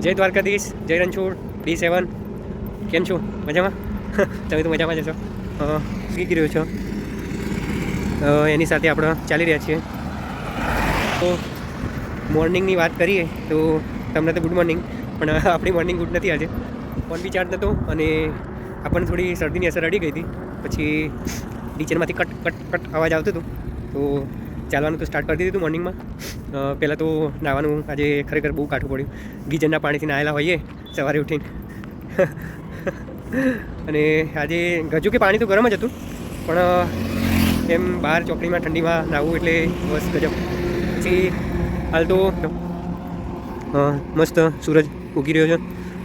જય દ્વારકાધીશ, જય રણછોડ D7. કેમ છો? મજામાં? તમે તો મજામાં જ છો. શીખી રહ્યો છો એની સાથે આપણે ચાલી રહ્યા છીએ. તો મોર્નિંગની વાત કરીએ તો તમને તો ગુડ મોર્નિંગ, પણ આપણી મોર્નિંગ ગુડ નથી આજે. ફોન બી ચાર્જ નહોતો અને આપણને થોડી શરદીની અસર અડી ગઈ હતી. પછી ટીચરમાંથી કટ કટ કટ અવાજ આવતો હતો, તો ચાલવાનું તો સ્ટાર્ટ કરી દીધું મોર્નિંગમાં. પહેલાં તો નાહવાનું આજે ખરેખર બહુ કાઠું પડ્યું. ગીઝરના પાણીથી નાહેલા હોઈએ સવારે ઉઠીને. અને આજે ગજુ કે પાણી તો ગરમ જ હતું, પણ એમ બહાર ચોકડીમાં ઠંડીમાં નાહવું એટલે બસ ગજબ. પછી હાલ તો મસ્ત સૂરજ ઉગી રહ્યો છે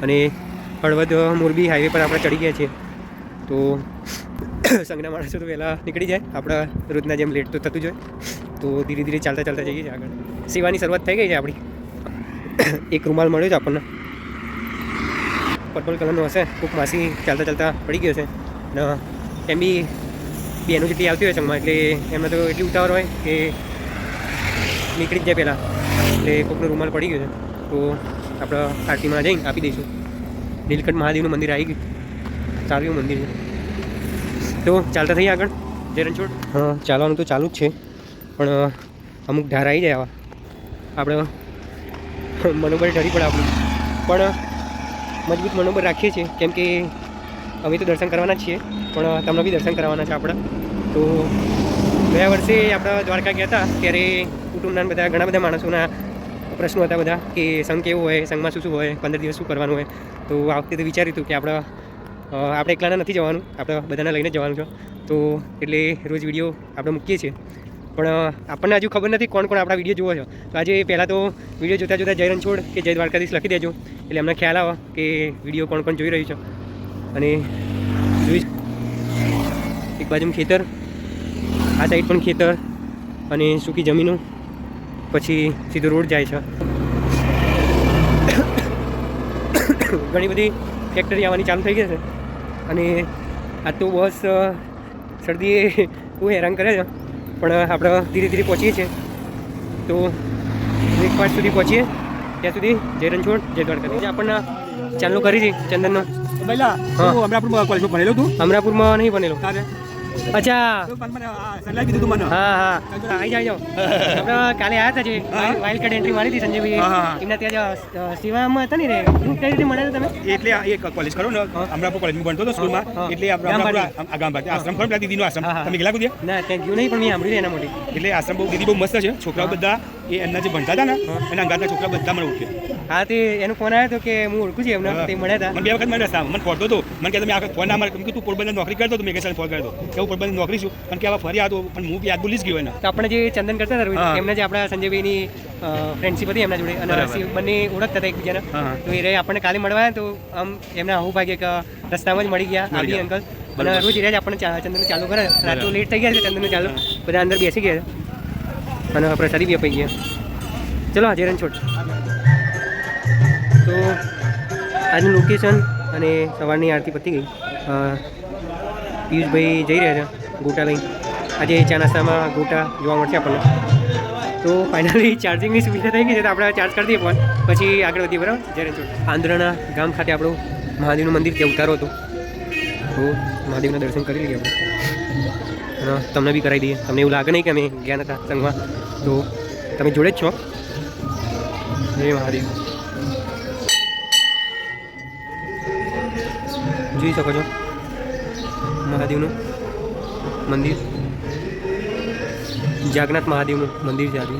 અને હળવદ મોરબી હાઈવે પર આપણે ચડી ગયા છીએ. તો સંઘના માણસો તો વહેલા નીકળી જાય, આપણા રોજના જેમ લેટ તો થતું જ હોય. તો ધીરે ધીરે ચાલતા ચાલતા જઈએ છીએ આગળ. સેવાની શરૂઆત થઈ ગઈ છે આપણી. એક રૂમાલ મળ્યો છે આપણને, પર્પલ કલરનો હશે. કોઈક માસી ચાલતા ચાલતા પડી ગયો છે ને એમ બી બેનું જેટલી આવતી હોય સંઘમાં, એટલે એમને તો એટલી ઉતાવળ હોય કે નીકળી જ જાય પહેલાં. એટલે કોઈકનો રૂમાલ પડી ગયો છે, તો આપણે આરતીમાં જઈને આપી દઈશું. નીલકંઠ મહાદેવનું મંદિર આવી ગયું, સારું એવું મંદિર છે. તો ચાલતા થઈએ આગળ. જય રણછોડ. ચાલવાનું તો ચાલુ જ છે, પણ અમુક ધાર આવી જાય આવા, આપણે મનોબળ ઢરી પડે આપણું. પણ મજબૂત મનોબળ રાખીએ છીએ, કેમ કે અમે તો દર્શન કરવાના જ છીએ, પણ તમને બી દર્શન કરવાના છે આપણે. તો ગયા વર્ષે આપણે દ્વારકા ગયા હતા ત્યારે કુટુંબના બધા ઘણા બધા માણસોના પ્રશ્નો હતા બધા, કે સંઘ કેવો હોય, સંઘમાં શું શું હોય, 15 દિવસ શું કરવાનું હોય. તો આ વખતે તો વિચાર્યું હતું કે આપણે એકલાના નથી જવાનું, આપણે બધાને લઈને જવાનું છે. તો એટલે રોજ વિડીયો આપણે મૂકીએ છીએ, પણ આપણને હજુ ખબર નથી કોણ કોણ આપણા વિડીયો જુઓ છો. તો આજે પહેલાં તો વિડીયો જોતાં જોતાં જય રણછોડ કે જય દ્વારકાધીશ લખી દેજો, એટલે અમને ખ્યાલ આવે કે વિડીયો કોણ કોણ જોઈ રહ્યું છે. અને જોઈશ એક બાજુ ખેતર, આ સાઈડ પણ ખેતર અને સૂકી જમીનો, પછી સીધો રોડ જાય છે. ઘણી બધી ફેક્ટરી આવવાની ચાલુ થઈ ગઈ છે અને આ તો બસ શરદીએ બહુ હેરાન કરે છે, પણ આપણે ધીરે ધીરે પહોંચીએ છીએ. તો બ્રેકફાસ્ટ સુધી પહોંચીએ ત્યાં સુધી જય રણછોડ જય દ્વારકાધીશ. આપણને ચાલુ કરી છે ચંદનનો. અમરાપુરમાં નહીં બનેલો. અચ્છા, હા હા, આવી જાઓ. આપણે કાલે આવ્યા હતા, જે વાઇલ્ડ કાર્ડ એન્ટ્રી મારી હતી સંજયભાઈ, એમના ત્યાં સેવામાં હતા ને રે. કઈ રીતે મળ્યા તમે? એટલે એક કોલેજ કરો ને, અમરાપુર કોલેજમાં ભણતો હતો સ્કૂલમાં, એટલે ગામ બાજુ આશ્રમ ખરો, દીદીનો આશ્રમ. તમે ગયેલા કુદે? ના, ત્યાં ગયું નહીં, પણ મેં સાંભળ્યું એના મોટી. એટલે આશ્રમ બહુ દીદી બહુ મસ્ત છે. છોકરાઓ બધા એ એમના જે ભણતા હતા ને એના અંગાતના છોકરા બધા મને ઓળખે. હા, તે એનો ફોન આવ્યો હતો કે હું ઓળખું છું એમને, તે મળ્યા હતા. મને 2 વખત મળ્યા હતા. મને ફોટો હતો, મને કે તમે આ ફોન ના મારે, કેમ કે તું પોરબંદર નોકરી કરતો તો મેં કે ફોન કર્યો કે હું પોરબંદર નોકરી છું, પણ કે આવા ફરી આવ્યો, પણ હું યાદ ભૂલી જ ગયો એને. તો આપણે જે ચંદન કરતા હતા એમને જે આપણા સંજયભાઈની ફ્રેન્ડશીપ હતી એમના જોડે, અને બંને ઓળખતા હતા એકબીજાને. તો એ રહે આપણને કાલે મળવા, તો આમ એમના આવું ભાગ્ય કે રસ્તામાં જ મળી ગયા આબી અંકલ. અને રોજ રહ્યા જ આપણને ચંદનનું ચાલુ કરે. રાત તો લેટ થઈ ગયા છે ચંદનનું ચાલુ, બધા અંદર બેસી ગયા અને પ્રસાદી બી અપાઈ ગયા. ચલો જય રણછોડ. તો આજનું લોકેશન અને સવારની આરતી પતી ગઈ. પિયુષભાઈ જઈ રહ્યા છે ગોટા લઈને. આજે ચા નાસ્તામાં ગોટા જોવા મળશે આપણને. તો ફાઇનલી ચાર્જિંગની સુવિધા થઈ ગઈ છે, તો આપણે ચાર્જ કરી દઈએ ફોન, પછી આગળ વધીએ. બરાબર, જય રણછોડ. આંધ્રના ગામ ખાતે આપણું મહાદેવનું મંદિર ત્યાં ઉતારો હતો, તો મહાદેવના દર્શન કરી લઈએ આપણે. અને તમને બી કરાવી દઈએ. તમને એવું લાગે નહીં કે અમે ગયા નતા સંઘમાં, તો તમે જોડે જ છો. જય મહાદેવ. જોઈ શકો છો મહાદેવનું મંદિર, જાગનાથ મહાદેવનું મંદિર છે આજે.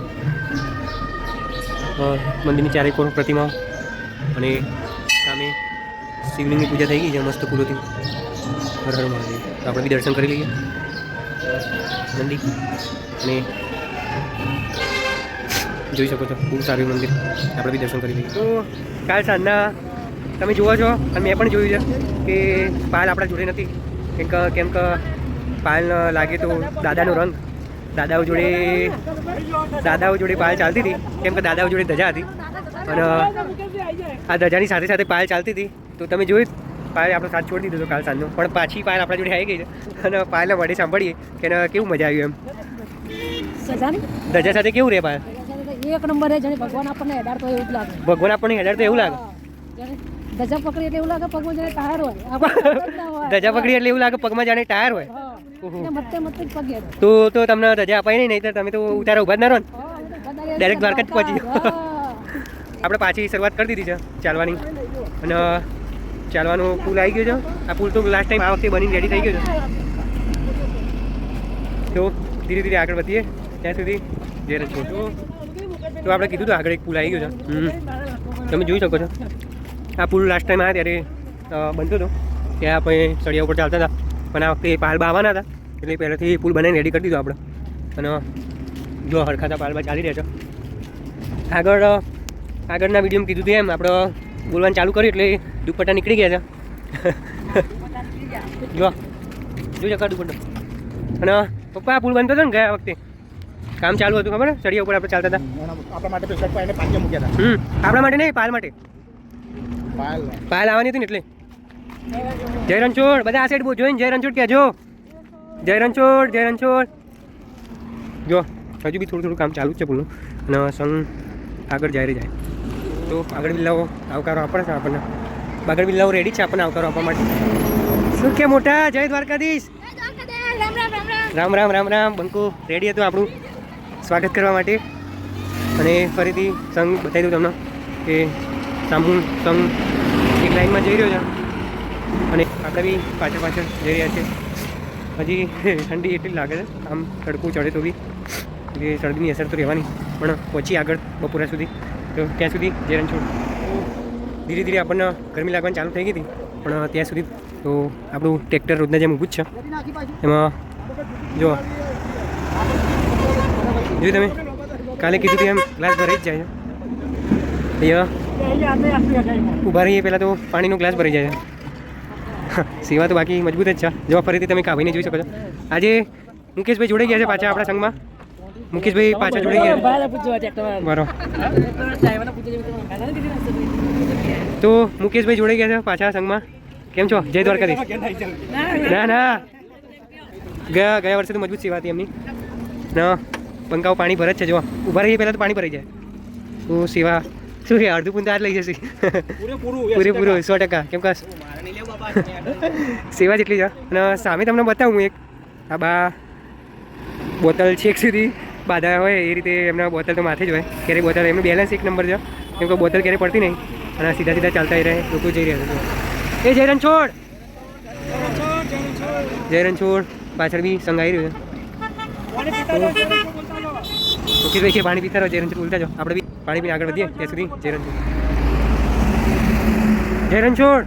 મંદિરની ચારે કોર પ્રતિમાઓ અને સામે શિવલિંગની પૂજા થઈ ગઈ છે મસ્ત ફૂલોથી. હર હર મહાદેવ. તો આપણે બી દર્શન કરી લઈએ મંદિર, અને જોઈ શકો છો ખૂબ સારું મંદિર. આપણે બી દર્શન કરી લઈએ. તો કાલ સાંજના તમે જુઓ છો, અને મેં પણ જોયું છે કે પાયલ આપણા જોડે નથી. કેમ કે પાયલ લાગે તો દાદાનો રંગ, દાદાઓ જોડે પાયલ ચાલતી હતી, કેમ કે દાદાઓ જોડે ધજા હતી, અને આ ધજાની સાથે સાથે પાયલ ચાલતી હતી. તો તમે જોયું પાયલ આપણો સાથ છોડી દીધો કાલ સાંજનો, પણ પાછી પાયલ આપણા જોડે આવી ગઈ છે. અને પાયલના વડે સાંભળીએ કે કેવું મજા આવ્યું એમ. ધજા સાથે કેવું રહે પાયલ? એક નંબર છે. ભગવાન આપણને હેડાડતો એવું લાગે. ભગવાન આપણને હેડાડતો એવું લાગે. ધજા પકડી એટલે એવું લાગે પગમાં જાણે ટાયર હોય ધજા પકડી એટલે એવું લાગે પગમાં જાણે ટાયર હોય. મતે મતે જ પગે તો તમને રજા અપાય નહીં તો તમે તો ઉતારા ઉભા જ ના રહો ને ડાયરેક્ટ દ્વારકા જ પહોંચી જાઓ. આપણે પાછી શરૂઆત કરી દીધી છે ચાલવાની અને ચાલવાનો પુલ આવી ગયો છે. આ પુલ તો લાસ્ટ ટાઈમ આ વખતે બનીને રેડી થઈ ગયો છે. તો ધીરે ધીરે આગળ વધીએ ત્યાં સુધી જે રસ્તો તો આપણે કીધું તો આગળ એક પુલ આવી ગયો છે. તમે જોઈ શકો છો આ પુલ લાસ્ટ ટાઈમ આવ્યા ત્યારે બનતો હતો ત્યાં આપણે સળિયા ઉપર ચાલતા હતા પણ આ વખતે પાલ બાવાના હતા એટલે પહેલાંથી પુલ બનાવીને રેડી કરી દીધો આપણે. અને જો હરખાતા પાલબા ચાલી રહ્યા છે. આગળના વિડીયોમાં કીધું હતું એમ આપણે બોલવાનું ચાલુ કર્યું એટલે દુપટ્ટા નીકળી ગયા છે. જોઈ શકો દુપટ્ટો. અને પપ્પા પુલ બનતો હતો ને ગયા વખતે કામ ચાલુ હતું ખબર સળિયા ઉપર આપણે ચાલતા હતા. આપણા માટે તો શર્ટ પાઈને પાંચે મૂક્યા આપણા માટે નહીં પાલ માટે. હતા પાલ આવવાની હતી ને એટલે જય રણછોડ બધા આ સાઈડ જોઈને જય રણછોડ ક્યાં જો જય રણછોડ જય રણછોડ. જો હજુ બી થોડું થોડું કામ ચાલુ જ છે પુલનું અને સંગ આગળ જાય જાય તો આગળ બિલ્લાઓ આવકારો આપે છે આપણને. આગળ બિલ્લાઓ રેડી છે આપણને આવકારો આપવા માટે. શું કે મોટા જય દ્વારકાધીશ. રામ રામ રામ રામ. બંકુ રેડી હતું આપણું સ્વાગત કરવા માટે. અને ફરીથી સંઘ બતાવી દઉં તમને કે સામૂ સંઘ એક લાઈનમાં જઈ રહ્યો છે અને આપણે બી પાછળ પાછળ જઈ રહ્યા છે. હજી ઠંડી એટલી લાગે છે આમ તડકું ચડે તો બી એટલે શરદીની અસર તો રહેવાની પણ પછી આગળ બપોરા સુધી તો ત્યાં સુધી જય રણછોડ. ધીરે ધીરે આપણને ગરમી લાગવાની ચાલુ થઈ ગઈ હતી પણ ત્યાં સુધી તો આપણું ટ્રેક્ટર રોજના જેમ ઊભું જ છે. એમાં જો તમે કાલે કીધું કે એમ ગ્લાસ ભરાઈ જ જાય છે. અહીંયા ઊભા રહીએ પહેલાં તો પાણીનો ગ્લાસ ભરાઈ જાય છે. સેવા તો બાકી મજબૂત જ છે. જો ફરીથી તમે કાવીને જોઈ શકો છો. આજે મુકેશભાઈ જોડે ગયા છે પાછા આપણા સંઘમાં. મુકેશભાઈ પાછા જોડે ગયા બરો તો મુકેશભાઈ જોડે ગયા છે પાછા સંઘમાં. કેમ છો? જય દ્વારકાધીશ. ના ગયા વર્ષે તો મજબૂત સેવા હતી એમની. ના બંકાઓ પાણી ભરે જ છે. જો ઊભા રહીએ પહેલાં તો પાણી ભરાઈ જાય તો સેવા શું છે અડધું પૂન તો આજ લઈ જશે પૂરેપૂરું 100%. કેમ કે સેવા જેટલી છે. અને સામે તમને બતાવું હું એક આ બા બોટલ છેક સુધી બાધા હોય એ રીતે એમના બોટલ તો માથે જ હોય. ક્યારેય બોટલ એમનું બેલેન્સ એક નંબર છે કેમ કે બોટલ ક્યારેય પડતી નહીં અને સીધા સીધા ચાલતા રહે. લોકો જઈ રહ્યા છે. એ જય રણછોડ જય રણછોડ. પાછળ બી સંઘ આવી રહ્યું છે. મુકેશભાઈ છે પાણી પીતા રહો. જય રણછોડ બોલતા જાઓ. આપણે બી પાણી પીને આગળ વધીએ ત્યાં સુધી જય રણછોડ જય રણછોડ.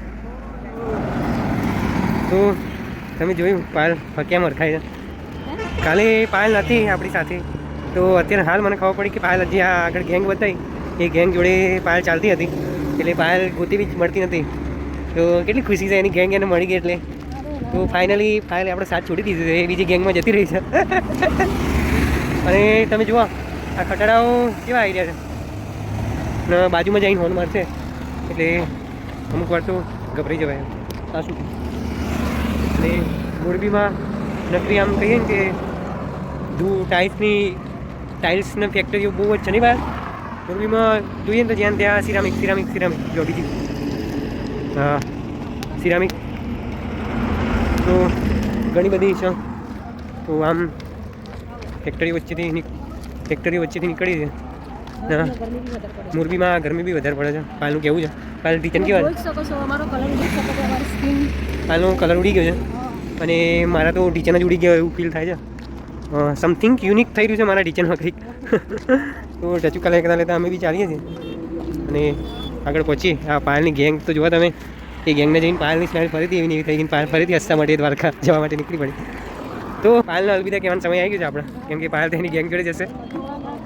તો તમે જોયું પાયલ કેમ અરખાય છે. કાલે પાયલ નથી આપણી સાથે તો અત્યારે હાલ મને ખબર પડી કે પાયલ હજી આ આગળ ગેંગ બતાવી એ ગેંગ જોડે પાયલ ચાલતી હતી એટલે પાયલ ગોતી બી મળતી નથી. તો કેટલી ખુશી છે એની ગેંગ એને મળી ગઈ એટલે. તો ફાઇનલી પાયલે આપણે સાથ છોડી દીધું એ બીજી ગેંગમાં જતી રહી છે. અને તમે જુઓ આ ખટારાઓ કેવા આવી રહ્યા છે ને બાજુમાં જઈને હોર્ન મારશે એટલે અમુક વાર તો ગભરાઈ જવાય. આ શું એટલે મોરબીમાં નકરી આમ કહીએ ને કે ટાઇલ્સની ફેક્ટરીઓ બહુ જ છે નહીં બહાર મોરબીમાં જોઈએ ને તો જ્યાં ત્યાં સિરામિક જો બીજી હા સિરામિક તો ઘણી બધી છે. તો આમ ફેક્ટરી વચ્ચેથી નીકળી છે. હા મોરબીમાં ગરમી બી વધારે પડે છે. પાલનું કેવું છે? પાલ ટીચન કેવા પાલનો કલર ઉડી ગયો છે અને મારા તો ટીચન જ ઉડી ગયો એવું ફીલ થાય છે. સમથિંગ યુનિક થઈ રહ્યું છે મારા ટીચરમાં કંઈક. તો ટચુકા લેતા અમે બી ચાલીએ છીએ અને આગળ પહોંચીએ. આ પાયલની ગેંગ તો જોવા તમે એ ગેંગને જઈને પાયલની સ્મેલ ફરીથી એવી થઈ ગઈ. પાયલ ફરીથી હસતા માટે દ્વારકા જવા માટે નીકળી પડી. તો પાયલને અલવિદા કહેવાનો સમય આવી ગયો છે આપણે કેમ કે પાયલ તેની ગેંગ જોડે જશે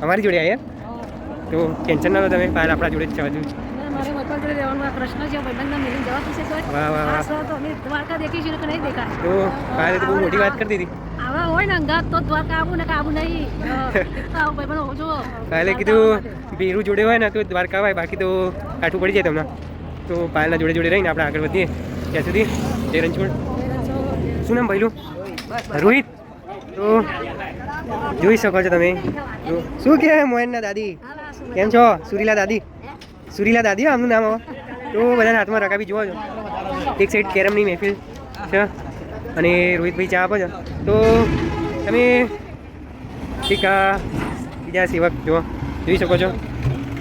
અમારી જોડે આવ્યા. તો ટેન્શન ના લો તમે પાયલ આપણા જોડે જ છે હજુ. વાહ વાહ વાહ. તો પાયલે તો બહુ મોટી વાત કરી દીધી. પાયલે કીધું ભીરું જોડે હોય ને તો દ્વારકા હોય બાકી તો કાઠું પડી જાય તમને. તો પાયલના જોડે જોડે રહીને આપણે આગળ વધીએ ત્યાં સુધી જય રણછોડ. શું નામ ભાઈલું? રોહિત. તો જોઈ શકો છો તમે. શું કે મોહનના દાદી કેમ છો? સુરીલા દાદી આમનું નામ હવે તો બધાના હાથમાં રકાબી જોવો છો, એક સાઈડ કેરમની મહેફિલ છે અને રોહિતભાઈ ચા આપો છો. તો તમે એક બીજા સેવક જોઈ શકો છો.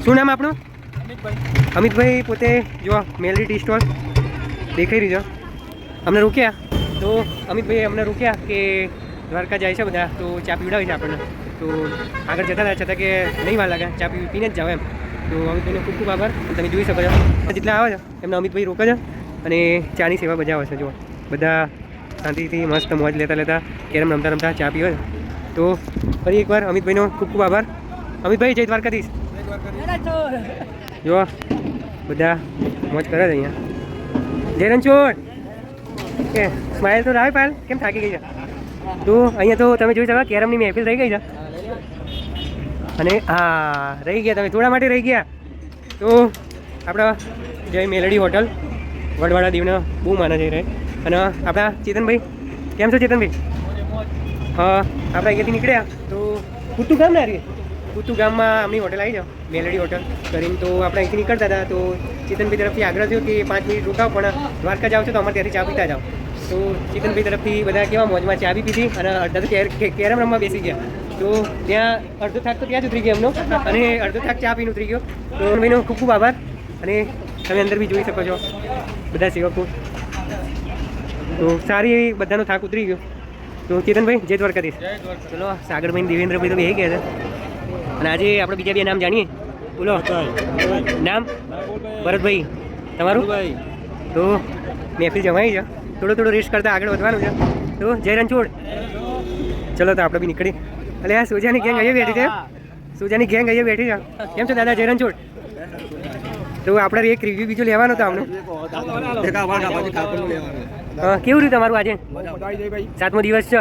શું નામ આપણું? અમિતભાઈ. પોતે જો મેલડી ટી સ્ટોલ દેખાઈ રહ્યો અમને રોક્યા. તો અમિતભાઈ અમને રોક્યા કે દ્વારકા જાય છે બધા, તો ચા પીવડાવી છે આપણને. તો આગળ જતા હતા છતાં કે નહીં વાર લાગે, ચા પીને જ જાવ એમ. તો અમિતભાઈનો ખૂબ ખૂબ આભાર. તમે જોઈ શકો છો જેટલા આવે છે એમને અમિતભાઈ રોકે છે અને ચાની સેવા બજાવે છે. જો બધા શાંતિથી મસ્ત મોજ લેતા કેરમ રમતા ચા પીવે છે. તો ફરી એકવાર અમિતભાઈનો ખૂબ ખૂબ આભાર. અમિતભાઈ જય દ્વારકાધીશ. જો બધા મોજ કરે છે અહીંયા. જય રણછોડ કે સ્માઇલ તો રાહ પાલ, કેમ થાકી ગઈ છે? તો અહીંયા તો તમે જોઈ શકો કેરમની મહેફિલ થઈ ગઈ છે અને હા રહી ગયા તમે થોડા માટે રહી ગયા. તો આપણા જય મેલડી હોટલ વડવાડા દીવને બહુ માને છે રહે. અને આપણા ચેતનભાઈ કેમ છો ચેતનભાઈ? હા આપણે અહીંયાથી નીકળ્યા તો કુતુ ગામ ના રહીએ, કુતુ ગામમાં આમની હોટલ આવી જાઓ મેલડી હોટલ કરીને. તો આપણે અહીંથી નીકળતા હતા તો ચેતનભાઈ તરફથી આગ્રહ થયો કે 5 મિનિટ રોકાવ, પણ દ્વારકા જાઓ છો તો અમારે ત્યાંથી ચા પીતા જાઓ. તો ચેતનભાઈ તરફથી બધા કેવા મોજમાં ચા બી પીધી અને અડધા તો કેરમ રમવા બેસી ગયા. તો ત્યાં અડધો થાક તો ત્યાં જ ઉતરી ગયો એમનો અને અડધો થાક ચા પીને ઉતરી ગયો. તો ભાઈનો ખૂબ ખૂબ આભાર. અને તમે અંદર બી જોઈ શકો છો બધા સેવકો. તો સારી એવી બધાનો થાક ઉતરી ગયો. તો ચેતનભાઈ જય દ્વારકાધીશ. ચલો સાગરભાઈ દેવેન્દ્રભાઈ તો બે ગયા છે અને આજે આપણે બીજા બે નામ જાણીએ. બોલો નામ? ભરતભાઈ. તમારું? તો મહેફિલ જમાઈ છે, થોડો રેસ્ટ કરતાં આગળ વધવાનું છે. તો જય રણછોડ. ચલો તો આપણે બી નીકળી. એટલે આ સોજાની ગેંગ અહીંયા બેઠી છે, સોજાની ગેંગ અહીંયા બેઠી છે. કેમ છો દાદા? જય રણછોડ. તો આપણે એક રિવ્યુ બીજો લેવાનો હતો આમનો. કેવું રહ્યું તમારું આજે? 7મો દિવસ છે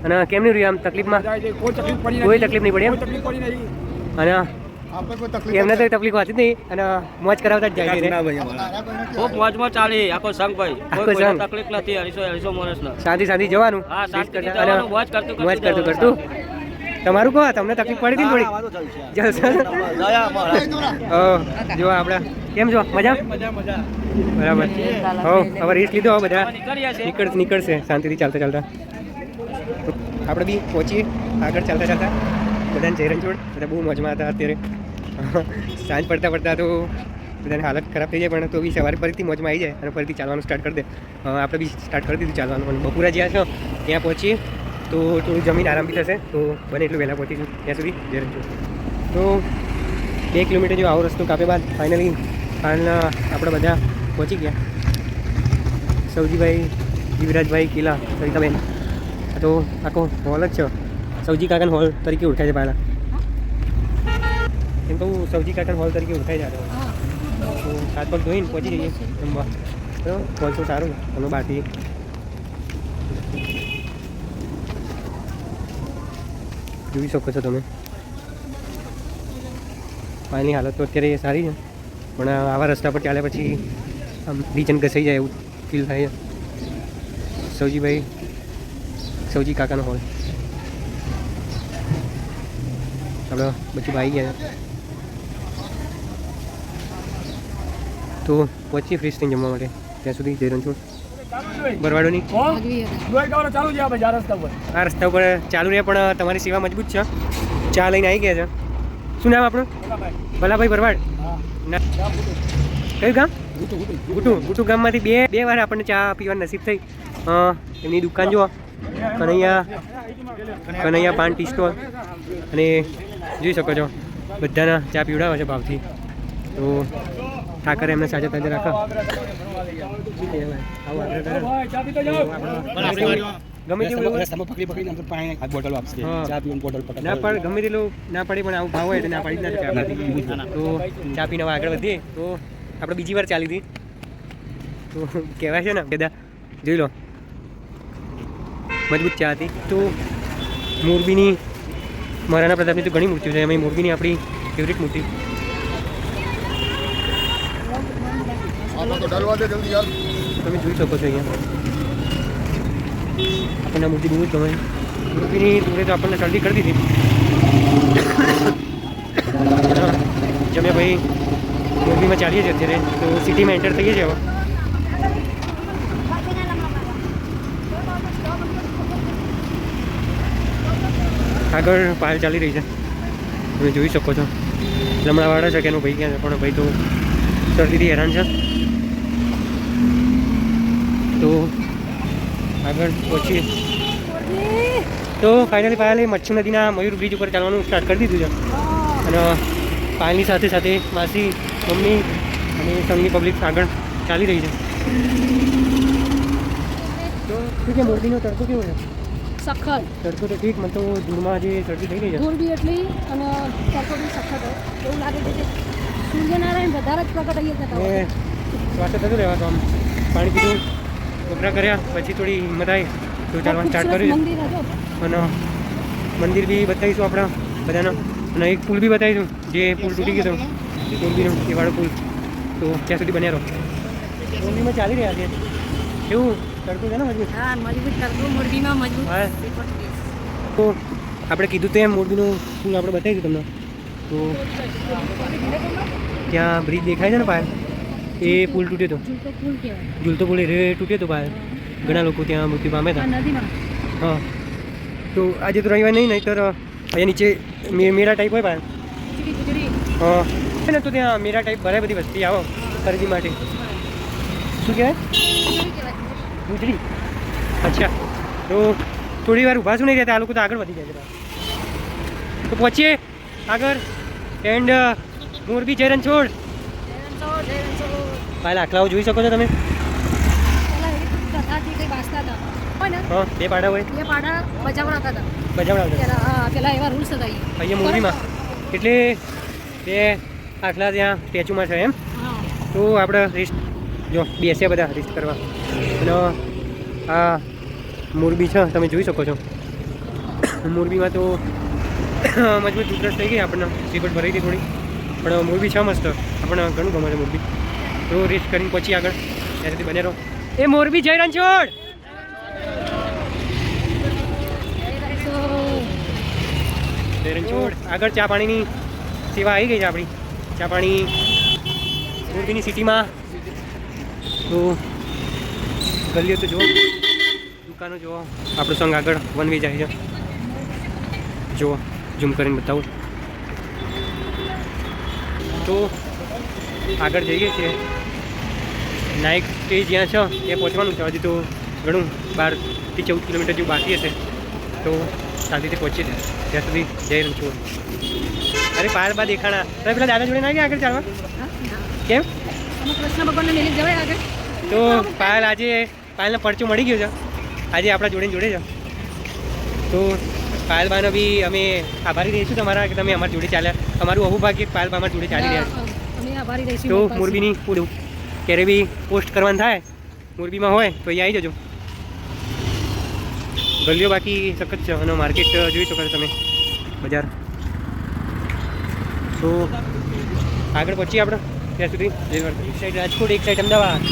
અને કેમનું રહ્યું આમ તકલીફમાં? કોઈ તકલીફ નહીં પડી એમ? અને એમને તો તકલીફ હતી જ નહીં અને મોજ કરાવતા જ જાય છે. ખૂબ મોજમાં ચાલી આખો સંઘ ભાઈ, આખો સંઘ તકલીફ નથી. 250 માણસનો શાંતિ જવાનું, મોજ કરતું. તમારું કહો, તમને તકલીફ પડી હતી થોડી? જલસા. જો આપણે કેમ છો? મજા? બરાબર. હવે રેસ્ટ લીધો, બધા નીકળશે શાંતિથી ચાલતા. આપણે બી પહોંચીએ આગળ ચાલતા. બધાને જય રણછોડ. બધા બહુ મોજમાં હતા અત્યારે. સાંજ પડતા તો બધાની હાલત ખરાબ થઈ જાય, પણ તો બી સવારે ફરીથી મોજમાં આવી જાય અને ફરીથી ચાલવાનું સ્ટાર્ટ કરી દે. આપણે બી સ્ટાર્ટ કરી દીધું ચાલવાનું. અને બપોરા જ્યાં છો ત્યાં પહોંચીએ તો થોડું જમીન આરામ બી થશે. તો બને એટલું વહેલા પહોંચીશું ત્યાં સુધી જય રણછોડ. તો 2 કિલોમીટર જેવો આવો રસ્તો કાપ્યા બાદ ફાઇનલી આપણે બધા પહોંચી ગયા. સૌજીભાઈ, યુવરાજભાઈ, કિલા, સરિતાબેન. તો આખો હોલ જ છે, સૌજી કાકાન હોલ તરીકે ઓળખાય છે પહેલાં. એમ કહું સૌજી કાકાન હોલ તરીકે ઓળખાય છે. તો હાથ પગ ધોઈને પહોંચી જઈએ જમવા. તો હોલ તો સારું તમે બહારથી જોઈ શકો છો તમે. પાણીની હાલત તો અત્યારે સારી છે, પણ આવા રસ્તા પર ચાલ્યા પછી આમ રીચન ઘસાઈ જાય એવું ફીલ થાય છે. સૌજી કાકાનો હોલ આપણે બધું આવી ગયા છે. તો પહોંચીએ ફ્રેશ થઈને જમવા માટે. ત્યાં સુધી જય રણછોડ. બરવાડોની આ રસ્તા ઉપર ચાલુ રહે, પણ તમારી સેવા મજબૂત છે. ચા લઈને આવી ગયા છે. શું નામ આપણું? ભલાભાઈ ભરવાડ. કયું ગામ? ગુટુ ગામમાંથી બે વાર આપણને ચા પીવાનું નસીબ થઈ. એમની દુકાન જુઓ, કનૈયા પાન ટી સ્ટોલ. અને જોઈ શકો છો બધાના ચા પીવડાવે છે ભાવથી. તો ઠાકરે એમને સાજા તાજા રાખો. ગમે તેવું ના પણ ગમે તેટલું ના પડે, પણ આવું ભાવ હોય તો ના પાડી જ ના શકે. તો ચા પીને આગળ વધીએ. તો આપણે બીજી વાર ચાલી હતી તો કહેવાય છે ને બધા જોઈ લો મજબૂત ચા હતી. તો મોરબીની મહારાણા પ્રતાપની તો ઘણી મૂર્તિઓ છે, એમાં મોરબીની આપણી ફેવરેટ મૂર્તિ. તમે જોઈ શકો છો અહીંયા આપણને મૂર્તિ બહુ જ ગમે. મૂર્તિની જોડે તો આપણને શરદી કરી દીધી. જમ્યા ભાઈ મોરબીમાં ચાલીએ છીએ અત્યારે, તો સિટીમાં એન્ટર થઈએ છીએ હવે. આગળ પાયલ ચાલી રહી છે, તમે જોઈ શકો છો. લમણાવાળા છે કે એનો ભાઈ ક્યાં છે, પણ ભાઈ તો શરદીથી હેરાન છે. તો આગળ પહોંચીએ. તો ફાઇનલી પાયલે મચ્છુ નદીના મયુર બ્રિજ ઉપર ચાલવાનું સ્ટાર્ટ કરી દીધું છે. અને પાયલની સાથે સાથે માસી, મમ્મી અને સંઘની પબ્લિક આગળ ચાલી રહી છે. તો શું છે, મોરબીનો તડકો કેવો છે? સખત તડકો તો ઠીક, મને તો ધૂળમાં જે શરદી થઈ ગઈ છે. ધૂળ બી એટલી અને તડકો બી સખત હોય એવું લાગે છે કે સૂર્યનારાયણ વધારે જ પ્રગટ અહીંયા થતા હોય. શ્વાસ થતો રહેવા. તો આમ પાણી પીધું, વપરા કર્યા, પછી થોડી હિંમત આવી તો ચાલવાનું સ્ટાર્ટ કર્યું. મંદિર હતો. અને મંદિર બી બતાવીશું આપણા બધાનો, અને એક પુલ બી બતાવીશું જે પુલ તૂટી ગયો હતો મોરબીનો, એ વાળો પુલ. તો ત્યાં સુધી બન્યા રહો. મોરબીમાં ચાલી રહ્યા છે એવું તડકો છે ને મજબૂત. હા, મજબૂત તડકો મોરબીમાં મજબૂત. હા, તો આપણે કીધું તેમ મોરબીનો પુલ આપણે બતાવીશું તમને. તો ત્યાં બ્રિજ દેખાય છે ને પાયલ, એ પુલ તૂટ્યો હતો. ઝૂલતો પુલ કહેવાય. ઝૂલતો પુલ એ તૂટ્યો હતો પાયલ. ઘણા લોકો ત્યાં મૃત્યુ પામ્યા આ હતા. નદીમાં હા, તો આજે તો રવિવાર નહીં, નહીંતર અહીંયા નીચે મેળા ટાઈપ હોય પાયલ. ખીચડી હા છે ને, તો ત્યાં મેળા ટાઈપ ભરાય બધી વસ્તી આવો ખરીદી માટે. શું કહેવાય? ગુજરી. અચ્છા, તો થોડી વાર ઊભા શું નહીં રહેતા, આ લોકો તો આગળ વધી જાય છે. તો પહોંચીએ આગળ. એન્ડ મોરબી જય રણછોડ. પાયલ આખલાઓ જોઈ શકો છો તમે. પેલા એવી કથાથી કંઈ વાંચતા હતા હોય ને, હા, બે પાડા હોય, એ પાડા બચાવડાવતા હતા બજાવડાવતા પેલા. હા, પેલા એવા રૂલ્સ હતા અહીંયા મોરબીમાં. એટલે બે આખલા ત્યાં સ્ટેચ્યુમાં છે એમ. હા. તો આપણે રેસ્ટ જો બેસ્યા બધા રેસ્ટ કરવા. અને આ મોરબી છે, તમે જોઈ શકો છો. મોરબીમાં તો મજબૂત ઉધરસ થઈ ગઈ આપણને, સીપટ ભરાઈ ગઈ થોડી, પણ મોરબી છે મસ્ત, આપણને ઘણું ગમે છે મોરબી. તો રેસ્ટ કરીને પછી આગળ ત્યાં સુધી બને રહો. એ મોરબી જય રણછોડ. જય રણછોડ. આગળ ચા પાણીની સેવા આવી ગઈ છે આપણી. ચા પાણી મોરબીની સિટીમાં. તો ગલીઓ તો જુઓ, દુકાનો જુઓ. આપણો સંઘ આગળ વન વે જાય છે. જુઓ, ઝૂમ કરીને બતાવું. તો આગળ જઈએ છીએ. નાઇક સ્ટેજ જ્યાં છે ત્યાં પહોંચવાનું છે. હજી તો ઘણું 12 થી 14 કિલોમીટર જેવું બાકી હશે. તો શાંતિથી પહોંચીએ છીએ. ત્યાં સુધી જય રણછોડ. અરે પાર બા દેખાણા. તમે પેલા દાદા જોડે ના ગયા આગળ ચાલવા? કેમ? અમે કૃષ્ણ ભગવાનને મેળવી જવાય આગળ. તો પાયલ આજે પાયલનો પરચો મળી ગયો છે. આજે આપણા જોડે જોડે છે. તો પાયલબાનો બી અમે આભારી રહીશું તમારા કે તમે અમારી જોડે ચાલ્યા. અમારું અવું ભાગ્ય પાયલબા અમારી જોડે ચાલી રહ્યા છે. અમે આભારી રહીશું. તો મોરબીની પૂરું ક્યારે બી પોસ્ટ કરવાનું થાય મોરબીમાં હોય તો અહીંયા આવી જજો. ગલીઓ બાકી સખત છે અને માર્કેટ જોઈ શકો છો તમે, બજાર. તો આગળ પહોંચીએ આપણે ત્યાં સુધી. એક સાઈડ રાજકોટ, એક સાઈડ અમદાવાદ.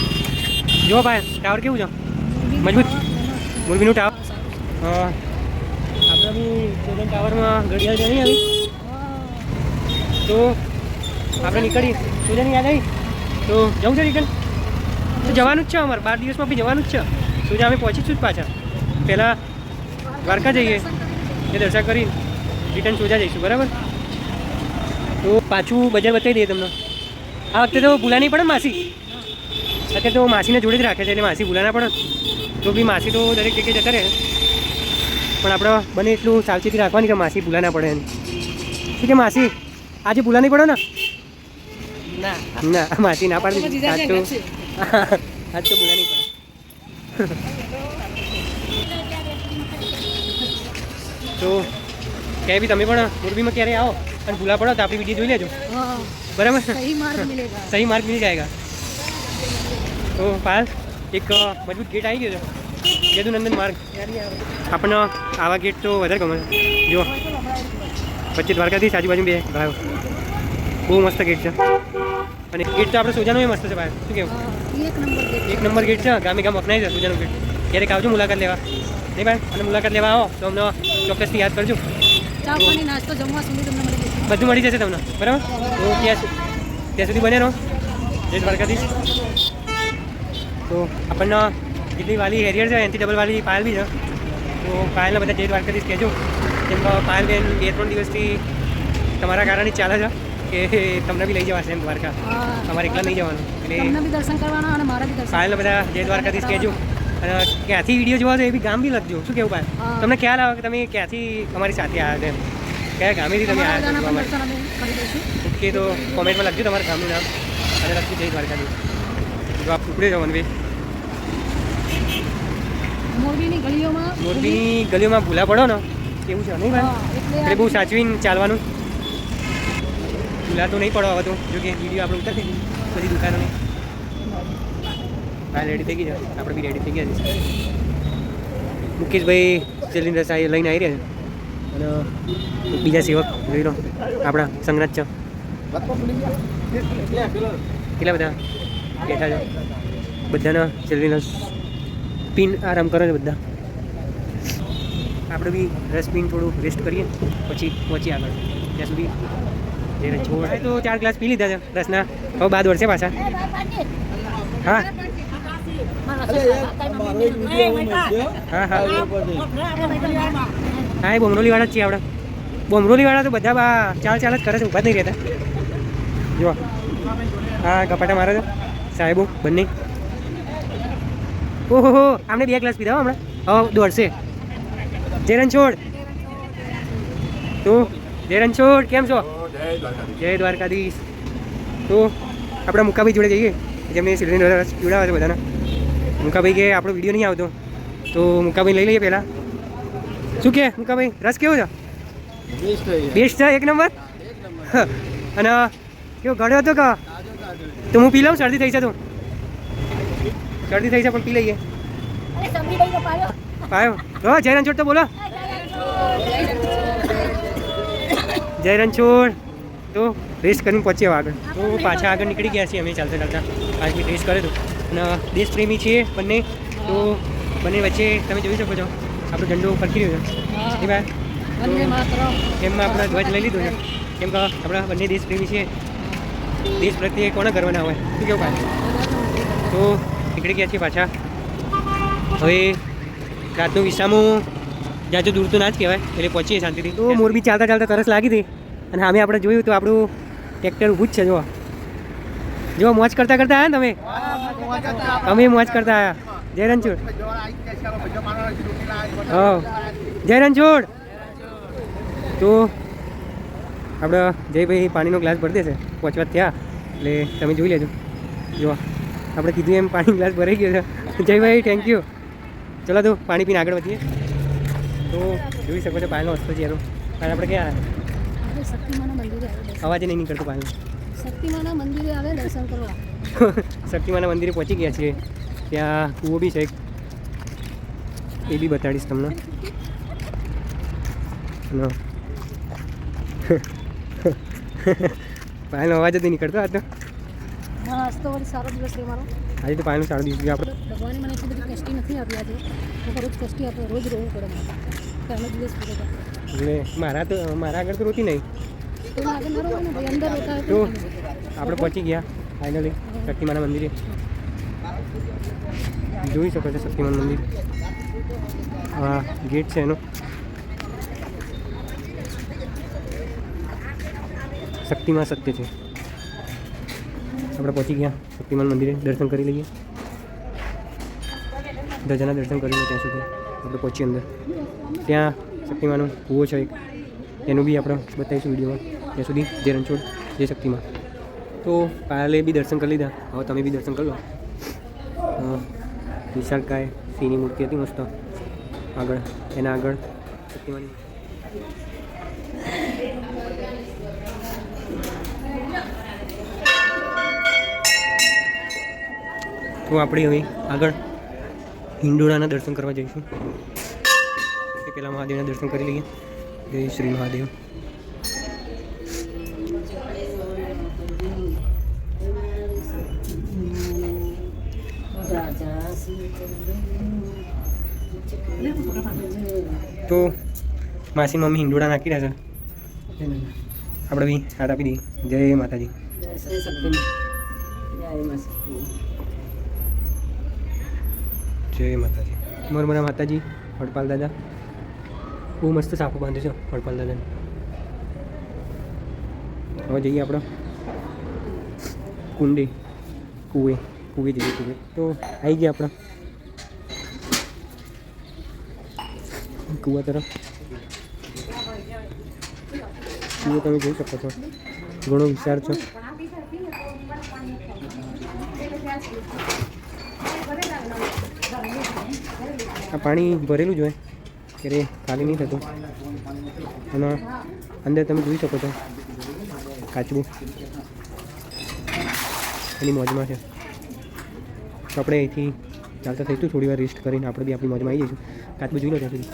જો ભાઈ ટાવર કેવું છે મજબૂત, મોરબીનું ટાવર. આપણે બી ગોલ્ડન ટાવરમાં ઘડિયાળ નહીં આવી તો આપણે નીકળીએ. સુજાની યાદ આવી તો જવું છે રિટર્ન. તો જવાનું જ છે અમારે 12 દિવસમાં બી જવાનું જ છે. સુજા અમે પહોંચીશું જ પાછા. પહેલાં દ્વારકા જઈએ, એ દર્શન કરી રિટર્ન સોજા જઈશું, બરાબર. તો પાછું બજાર બતાવી દઈએ તમને. આ વખતે તો ભૂલા નહીં પડે માસી. અત્યારે તો માસીને જોડે જ રાખે છે એટલે માસી ભૂલા ના પડે. તો બી માસી તો દરેક જગ્યાએ જતા રહે, પણ આપણે બને એટલું સાવચેતી રાખવાની કે માસી ભૂલા ના પડે એમ. ઠીક છે માસી, આજે ભૂલા નહીં પડો ને? ના, માસી ના પાડી દીધી. આજ તો ભૂલા નહીં પડે. તો ક્યાંય બી તમે પણ મોરબીમાં ક્યારે આવો અને ભૂલા પડો તો આપણી વિડીયો જોઈ લેજો, हाँ, બરાબર. सही मार्ग मिलेगा. સહી માર્ક મિલ જાયગા. તો પાલ એક મજબૂત ગેટ આવી ગયો છે, યદુનંદન માર્ગ. આપણને આવા ગેટ તો વધારે ગમે છે. જો વચ્ચે દ્વારકાથી આજુબાજુ બે ગાયો, બહુ મસ્ત ગેટ છે. અને ગેટ તો આપણે સોજાનો એ મસ્ત છે ભાઈ, શું કેવું? हाँ, एक नंबर गेट. એક નંબર ગેટ છે, ગામે ગામ અપનાવી છે સોજાનું ગેટ. ક્યારેક આવજો મુલાકાત લેવા, નહીં ભાઈ? અને મુલાકાત લેવા આવો તો અમને ચોક્કસથી યાદ કરજો. ચા પાણી નાસ્તો જમવા સુધી તમને મળી જશે. બધું મળી જશે તમને, બરાબર. તો ત્યાં ત્યાં સુધી બને રહો. જય દ્વારકાધીશ. તો આપણને જેટલી વાલી હેરિયર છે એનાથી ડબલ વાલી પાયલ બી છે. તો પાયલને બધા જય દ્વારકાધીશ કહેજો. કેમ કે પાયલ બેન 2-3 દિવસથી તમારા કારણે જ ચાલે છે કે તમને બી લઈ જવાશે એમ દ્વારકા. તમારે એકલા નહીં જવાનું એટલે તમને બી દર્શન કરવાના અને મારા બી દર્શન. પાયલને બધા જય દ્વારકાધીશ કહેજો. અને ક્યાંથી વિડીયો જોવા તો એ બી ગામ બી લખજો. શું કેવું પાયલ? હા. તમને ખ્યાલ આવે કે તમે ક્યાંથી અમારી સાથે આવ્યા છો એમ? કયા ગામેથી તમે તમારા આવ્યા છો બધાના જોવા પણ માટે? દર્શન અમે કરી દઈશું. ઓકે, તો કોમેન્ટમાં લખજો તમારા ગામનું નામ અને લખજો જય દ્વારકાધીશ. જો આપ ઉપડે જવાનું ભાઈ. મોરબીની ગલીઓમાં મોરબીની ગલીઓમાં ભૂલા પડો ને એવું છે નહીં ભાઈ? હા, એટલે બહુ સાચવીને ચાલવાનું. ભૂલા તો નહીં પડો હવે તો. જો કે વિડીયો આપણે ઉતારી દીધી બધી દુકાનોની. હા, રેડી થઈ ગઈ છે. આપણે બી રેડી થઈ ગયા છે. મુકેશભાઈ સિલિન્ડર સાહેબ લઈને આવી રહ્યા છે અને બીજા સેવક જોઈ લો આપણા સંગ્રાજ છે. કેટલા બધા બેઠા છે. બધાના સિલિન્ડર પીન આરામ કરે છે બધા. આપણે બી રસ પીને થોડું રેસ્ટ કરીએ પછી પહોંચીએ આગળ. ત્યાં સુધી જઈને છોડ તો 4 ગ્લાસ પી લીધા છે રસના. હવે બાદ વળશે પાછા. હા હા હા હા, એ બોમરોલીવાળા જ છીએ આપણે. બોમરોલીવાળા તો બધા ચાલ ચાલ જ કરે છે, ઊભા જ નહીં રહેતા. જો હા કપાટા મારે છે સાહેબો બંને. ઓહો હો, આમને 2 ગ્લાસ પીધા હમણાં. હવે દોડશે. જય રણછોડ. તો જય રણછોડ કેમ છો? જય દ્વારકાધીશ. તો આપણા મુકાભાઈ જોડે જઈએ જેમને સિલિન્ડર પીવડાવે છે બધાના. મુકાભાઈ કે આપણો વિડીયો નહીં આવતો તો મુકાભાઈ લઈ લઈએ પહેલાં. શું કે મુકાભાઈ, રસ કેવો છે? બેસ્ટ છે, 1 નંબર. અને કેવો ગળ્યો હતો કે? તો હું પી લઉં, શરદી થઈ છે તો. શરદી થઈ છે પણ પી લઈએ. પાયો હો. જય રણછોડ તો બોલો. જય રણછોડ. તો રેસ્ટ કરીને પહોંચ્યા આગળ. તો પાછા આગળ નીકળી ગયા છીએ અમે ચાલતા ચાલતા. 5 મિનિટ રેસ્ટ કરે તો. અને દેશપ્રેમી છીએ બંને. તો બંને વચ્ચે તમે જોઈ શકો છો આપણો ઝંડો ફરકી રહ્યો છે. એ ભાઈ વંદે માતરમ. એમમાં આપણા ધ્વજ લઈ લીધો છે. કેમ કે આપણા બંને દેશપ્રેમી છીએ. દેશ પ્રત્યે કોને કરવાના હોય? શું કેવું ભાઈ? તો નીકળી ગયા છીએ પાછા. હવે રાતનું વિસામું જાજો દૂર તો ના જ કહેવાય એટલે પહોંચીએ શાંતિથી. તો મોરબી ચાલતા ચાલતા તરસ લાગી હતી અને સામે આપણે જોયું તો આપણું ટ્રેક્ટર ઊભું જ છે. જો જો મોજ કરતા કરતા આવ્યા ને તમે. અમે મોજ કરતા આવ્યા. જય રણછોડ. હા જય રણછોડ. તો આપણે જયભાઈ પાણીનો ગ્લાસ ભરી દેશે. પહોંચવા થયા એટલે તમે જોઈ લેજો. જો આપણે કીધું એમ પાણી ગ્લાસ ભરાઈ ગયો છે. Jaybhai thank you. ચલો તો પાણી પીને આગળ વધીએ. તો જોઈ શકો છો પાણીનો વસ્તુ ચહેરો. કારણ આપણે ક્યાં આપણે શક્તિમાના મંદિરે આવે. અવાજ નહીં નીકળતો પાણી. શક્તિમાના મંદિરે આવે દર્શન કરવા. શક્તિમાના મંદિરે પહોંચી ગયા છીએ. ત્યાં કૂવો બી છે એક, એ બી બતાડીશ તમને. પાણીનો અવાજ જ નહીં નીકળતો આજ તો. આજ તો વળી સારો દિવસ છે મારો. આજે તો પાણીનો સારો દિવસ આપણે. ભગવાને મને એટલી બધી કષ્ટી નથી આપી આજે. હું રોજ કષ્ટી આપે, રોજ રોવું પડે મને. પહેલો દિવસ પૂરો થાય. એટલે મારા આગળ તો રોતી નહીં. કોઈને આગળ ન રોવાય ને ભાઈ, અંદર રોતા તો હોય. આપણે પહોંચી ગયા ફાઇનલી શક્તિમાના મંદિરે. જોઈ શકો છો શક્તિમાન મંદિર. હા ગેટ છે એનો. શક્તિમાં સત્ય છે. આપણે પહોંચી ગયા શક્તિમાન મંદિરે. દર્શન કરી લઈએ. ધજાના દર્શન કરી લઈએ ત્યાં સુધી આપણે પહોંચીએ અંદર. ત્યાં શક્તિમાનો કૂવો છે એક, એનું બી આપણે બતાવીશું વિડીયોમાં. ત્યાં સુધી જય રણછોડ જય શક્તિમાન. તો કાલે બી દર્શન કરી લીધા. હવે તમે બી દર્શન કરી લો. વિશાળકાય સિંહની મૂર્તિ હતી મસ્ત. આગળ એના આગળ શક્તિમાની. તો આપણે હવે આગળ હિંડોળાના દર્શન કરવા જઈશું. એ પહેલાં મહાદેવના દર્શન કરી લઈએ. જય શ્રી મહાદેવ. તો માસી મમ્મી હિંડોળા નાખી રહ્યા છે. આપણે બી હાથ આપી દઈએ. જય માતાજી. જય માતાજી. મોરમરા માતાજી, હડપાલ દાદા. બહુ મસ્ત સાફો બાંધ્યો છે હડપાલ દાદાને. હવે જઈએ આપણે કુવે જઈએ કુવે. તો આવી ગયા આપણે કુવા તરફ. કુવો તમે જોઈ શકો છો, ઘણો વિશાળ છે. આ પાણી ભરેલું જ હોય, ક્યારે ખાલી નહીં થતું. અને અંદર તમે જોઈ શકો છો કાચબું એની મોજમાં છે. તો આપણે અહીંથી ચાલતા થઈશું, થોડી વાર રેસ્ટ કરીને આપણે બી આપણી મોજમાં આવી જઈશું. કાચબું જોઈ લો ત્યાં સુધી.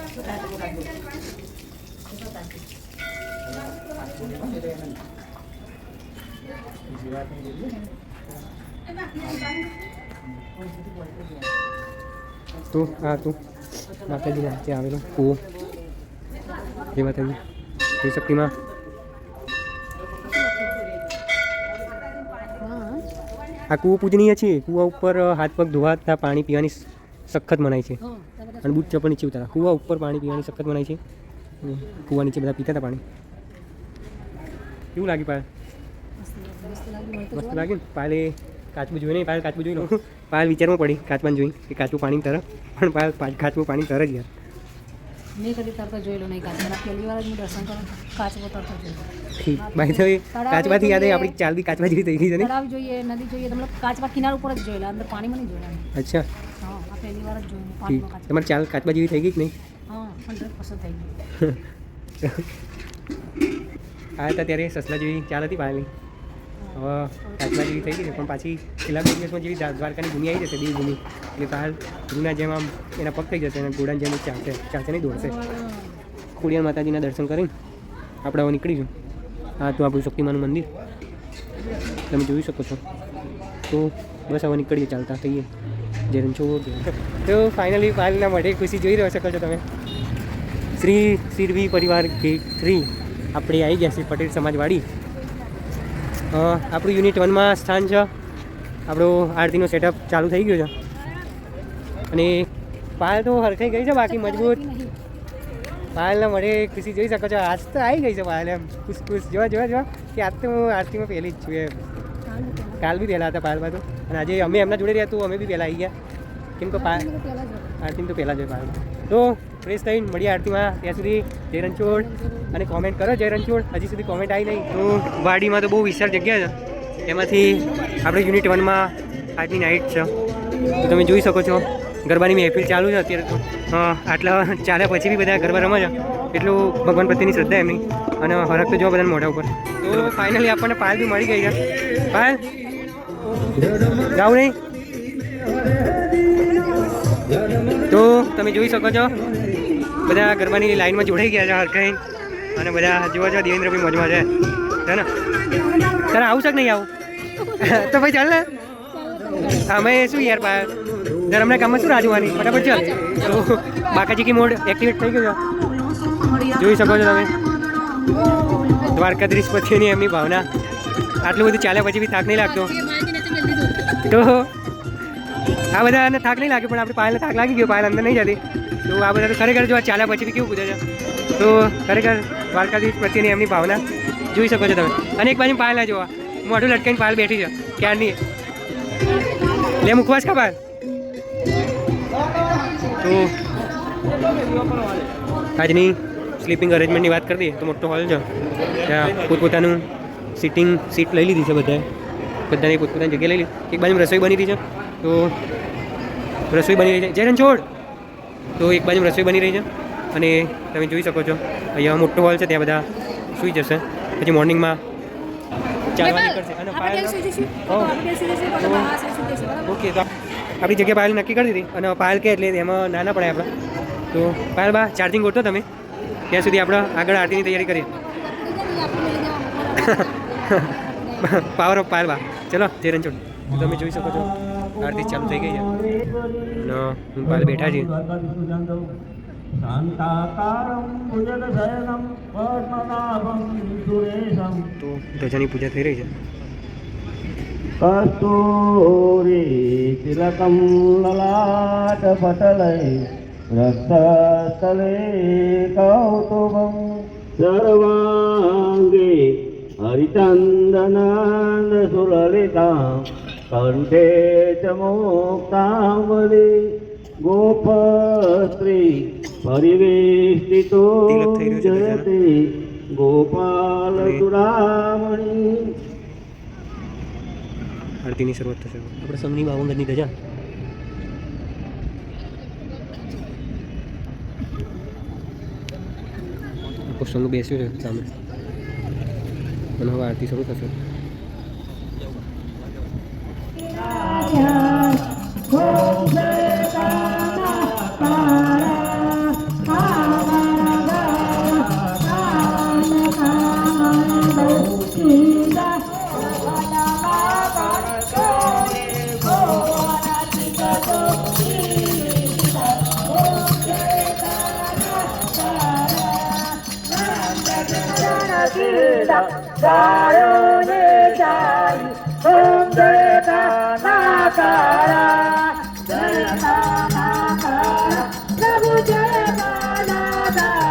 તો આ તું માતાજીના ત્યાં આવેલો કૂવો. જય માતાજી, જય શક્તિમાં. આ કૂવો પૂજનીય છે. કૂવા ઉપર હાથ પગ ધોવાતા પાણી પીવાની સખત મનાય છે. અને બૂટ ચપ્પલ નીચે ઉતારા. કૂવા ઉપર પાણી પીવાની સખત મનાય છે. કૂવા નીચે બધા પીતા હતા પાણી. કેવું લાગ્યું પાયલ? મસ્ત લાગ્યું ને. પાયલે કાચબું જોઈ નહીં, પાયલ કાચબું જોઈ લો. પાયલ વિચારમાં પડી કાચબાને જોઈ કે કાચબું પાણી તરફ, પણ પાયલ કાચબું પાણી તર જ યાર. મેં કદી તરતો જોયેલો નહીં કાચબા. પહેલી વાર જ હું દર્શન કરું કાચબો તરતો જોયેલો. ઠીક ભાઈ. તો કાચબાથી યાદ આવી આપણી ચાલ બી કાચબા જેવી થઈ ગઈ છે ને. તળાવ જોઈએ, નદી જોઈએ, મતલબ કાચબા કિનાર ઉપર જ જોયેલા, અંદર પાણીમાં નહીં જોયેલા. અચ્છા હા, આ પહેલી વાર જ જોયું ઠીક. પાણીમાં. તમારી ચાલ કાચબા જેવી થઈ ગઈ કે નહીં? હા, 100% થઈ ગયું. આવ્યા હતા ત્યારે સસલા જેવી ચાલ હતી પાયલની. હવે કાચબા જેવી થઈ ગઈ છે, પણ પાછી છેલ્લા 2 દિવસમાં જેવી દ્વારકાની ભૂમિ આવી જશે, દેવભૂમિ. એટલે પાયલ જૂના જેમ આમ એના પગ થઈ જશે અને ઘોડાની જેમ ચાલશે નહીં, દોડશે. ખોડિયાર માતાજીના દર્શન કરીને આપણે હવે નીકળીશું. હા, તો આપણું શક્તિમાનું મંદિર તમે જોઈ શકો છો. તો બસ હવે નીકળીએ, ચાલતા થઈએ. જય રણછોડ. તો ફાઇનલી પાયલના માટે ખુશી જોઈ રહ્યો શકો છો તમે. શ્રી સિરવી પરિવાર ગેટ 3 આપણે આવી ગયા છીએ, પટેલ સમાજવાડી. આપણું યુનિટ 1માં સ્થાન છે. આપણો આરતીનો સેટઅપ ચાલુ થઈ ગયો છે. અને પાયલ તો હરખાઈ ગઈ છે, બાકી મજબૂત. પાયલના મળે ખુશી જોઈ શકો છો. આજ તો આવી ગઈ છે પાયલ, એમ ખુશ. જોવા કે આજ તો હું આરતીમાં પહેલી જ છું એમ. કાલ બી પહેલાં હતા પાયલમાં તો. અને આજે અમે એમના જોડે રહ્યા તો અમે બી પહેલાં આવી ગયા. કેમ કે આરતીમાં તો પહેલાં જ હોય પાયલ. તો ફ્રેશ થઈને મળીએ આરતીમાં. ત્યાં સુધી જય રણછોડ. અને કોમેન્ટ કરો જય રણછોડ. હજી સુધી કોમેન્ટ આવી નહીં. તો વાડીમાં તો બહુ વિશાળ જગ્યા છે. એમાંથી આપણે યુનિટ 1માં આજની નાઇટ છે. તો તમે જોઈ શકો છો ગરબાની મહેફિલ ચાલુ છે અત્યારે. તો આટલા ચાલ્યા પછી બી બધા ગરબા રમે છે. એટલું ભગવાન પ્રત્યેની શ્રદ્ધા એમની. અને હરખ તો જો બધાને મોઢા ઉપર. તો ફાઇનલી આપણને પાયલ બી મળી ગઈ છે. પાયલ જાવ નહીં. તો તમે જોઈ શકો છો બધા ગરબાની લાઈનમાં જોડાઈ ગયા છે હરખાઈ. અને બધા જોવા જો દેવેન્દ્રભાઈ મોજમાં છે ને. તારે આવું છે કે નહીં આવું? તો ભાઈ ચાલ ને. અમે શું યાર પાયલ ધર્મના કામમાં શું રાજવાની? ફટાફટ ચાલ. તો બાકાજી કી મોડ એક્ટિવેટ થઈ ગયો છે. જોઈ શકો છો તમે દ્વારકાધીશ પછીની એમની ભાવના. આટલું બધું ચાલ્યા પછી બી થાક નહીં લાગતો. તો આ બધાને થાક નહીં લાગે, પણ આપણે પાયલને થાક લાગી ગયો. પાયલ અંદર નહીં જતી. તો આ બધા તો ખરેખર જો ચાલ્યા પછી બી કેવું પૂછે છે. તો ખરેખર દ્વારકાધીશ પ્રત્યેની એમની ભાવના જોઈ શકો છો તમે. અને એક બાજુ પાયલ જોવા મોઢું લટકાઈને પાયલ બેઠી છે ક્યારની. લે મુખવાસ ખા પાયલ. તો આજની સ્લીપિંગ અરેન્જમેન્ટની વાત કરી દઈએ તો મોટો હોલ છે. ત્યાં પોતપોતાનું સીટ લઈ લીધી છે બધાને પોતપોતાની જગ્યાએ લઈ લીધી. એક બાજુ રસોઈ બની રહી છે. તો રસોઈ બની રહી છે. જય રણછોડ. તો એક બાજુ રસોઈ બની રહી છે. અને તમે જોઈ શકો છો અહીંયા મોટો હોલ છે, ત્યાં બધા સૂઈ જશે. પછી મોર્નિંગમાં ચાલવા નીકળશે. અને ઓકે, તો આપણી જગ્યા પાયલ નક્કી કરી દીધી. અને પાયલ કે એટલે એમાં નાના પડે આપણે. તો પાયલ બા ચાર્જિંગ ગોઠવો તમે. ત્યાં સુધી આપણે આગળ આરતીની તૈયારી કરીએ. પાવર ઓફ પાયલ બા. ચલો જય રણછોડ. તમે જોઈ શકો છો આરતી ચાલુ થઈ ગઈ છે. અને હું પાયલ બેઠા છીએ. તો ધજાની પૂજા થઈ રહી છે. કસ્તૂરી તિલકમ લલાટ પટલે રક્તસ્થલે કૌતુભમ સર્વાંગે હરિચંદનાંદ સુલલિતા કંઠે ચ મુક્તાંબરી ગોપસ્ત્રી પરિવેષ્ટિતો તિલક થઈ રહ્યું છે જયતે ગોપાલ ચૂડામણી. આરતીની શરૂઆત થશે આપણે સંઘની બાવંગરની ધજા આખો સંઘ બેસ્યો છે સામે અને હવે આરતી શરૂ થશે.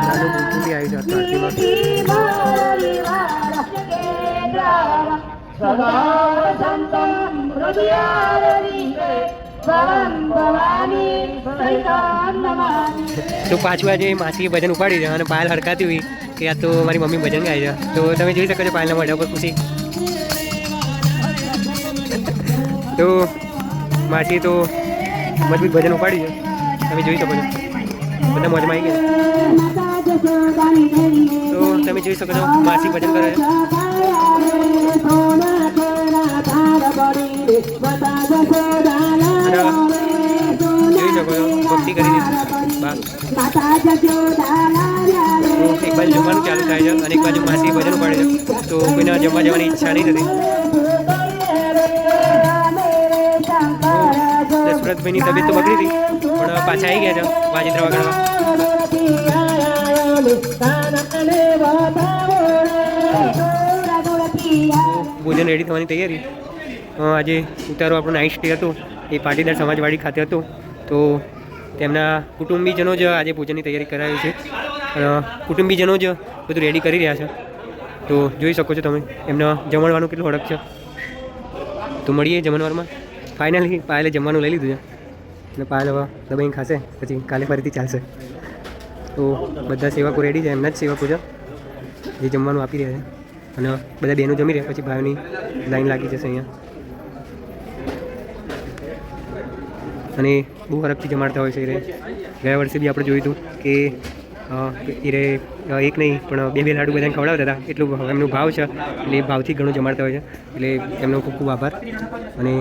નાનું કુટુંબી આવી છે તો પાછું આજે માસી ભજન ઉપાડી છે અને પાયલ હડકાતી હોય કે આ તો મારી મમ્મી ભજન ગાય છે. તો તમે જોઈ શકો છો પાયલના મોઢા પર ખુશી. તો માસી તો મજબૂત ભજન ઉપાડી છે તમે જોઈ શકો છો બધા મોજમાં આવી ગયા. તો તમે જોઈ શકો છો માસી ભજન કરે છે. જોઈ શકો છો ભક્તિ કરી દીધી બા. તો એક બાજુ જમવાનું ચાલુ થાય છે અને એક બાજુ માસી ભજન ઉપાડે છે. તો કોઈને જમવા જવાની ઈચ્છા નહીં થતી. દશરથભાઈની તબિયત તો બગડી હતી પણ પાછા આવી ગયા છે વાજિંદ્રા વગાડવા. ભોજન રેડી થવાની તૈયારી. આજે ઉતારો આપણો નાઇટ સ્ટે હતો એ પાટીદાર સમાજવાડી ખાતે હતો. તો તેમના કુટુંબીજનો જ આજે ભોજનની તૈયારી કરાવી છે. કુટુંબીજનો જ બધું રેડી કરી રહ્યા છે. તો જોઈ શકો છો તમે એમના જમણવાનું કેટલું હડક છે. તો મળીએ જમણવારમાં. ફાઇનલી પાયલે જમવાનું લઈ લીધું છે અને પાયલ હવે દબાઈને ખાશે પછી કાલે ફરીથી ચાલશે. તો બધા સેવકો રેડી છે એમના જ સેવકો છે જે જમવાનું આપી રહ્યા છે અને બધા બહેનો જમી રહ્યા પછી ભાઈઓની લાઈન લાગી જશે અહીંયા. અને બહુ હરખથી જમાડતા હોય છે એ ગયા વર્ષે બી આપણે જોયું હતું કે એ એક નહીં પણ બે લાડુ બધાને ખવડાવતા હતા. એટલું એમનો ભાવ છે એટલે એ ભાવથી ઘણું જમાડતા હોય છે. એટલે એમનો ખૂબ ખૂબ આભાર અને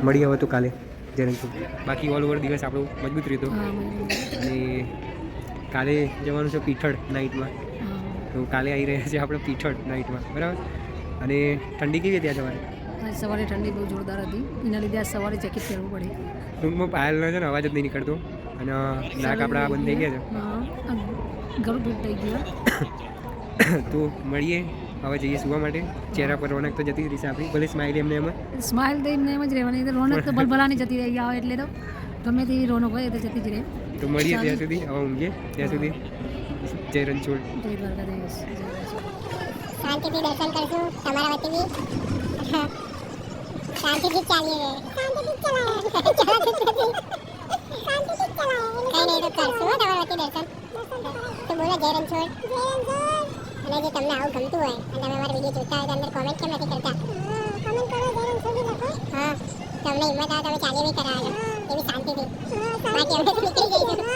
મળી હવે તો કાલે જયરંગપુર. બાકી ઓલ ઓવર દિવસ આપણો મજબૂત રહ્યો અને કાલે જવાનું છે પીઠળ નાઇટમાં. તો કાલે આવી રહ્યા છે આપણે પીઠળ નાઇટમાં બરાબર. અને ઠંડી કેવી હતી આ સવારે? સવારે ઠંડી બહુ જોરદાર હતી એના લીધે આ સવારે જેકેટ પહેરવું પડે. ટૂંકમાં પાયલનો છે ને અવાજ જ નહીં નીકળતો અને નાક આપણા બંધ થઈ ગયા છે ઘણું દૂર થઈ ગયું. તો મળીએ હવે જઈએ સુવા માટે. ચહેરા પર રોનક તો જતી રહેશે આપણી ભલે સ્માઇલ એમને એમ સ્માઇલ તો એમને એમ જ રહેવાની. રોનક તો ભલભલાની જતી રહી આવે એટલે તો ગમે તેવી રોનક હોય એ તો જતી જ રહે. તો મળીએ ત્યાં સુધી હવે ઊંઘીએ ત્યાં સુધી જય રણછોડ. જય દ્વારકાધીશ. શાંતિથી દર્શન કરશું તમારા વતીથી. શાંતિથી ચાલીએ કઈ નહીં તો કરશું તમારા વતી દર્શન. તો બોલો જય રણછોડ. અને જે તમને આવું ગમતું હોય અને તમે અમારા વિડીયો જોતા હોય તો અંદર કોમેન્ટ કેમ નથી કરતા? કોમેન્ટ કરો જય રણછોડ લખો. હા તમને હિંમત આવે તમે ચાલી બી કરાવો એવી શાંતિથી. બાકી અમે નીકળી જઈશું.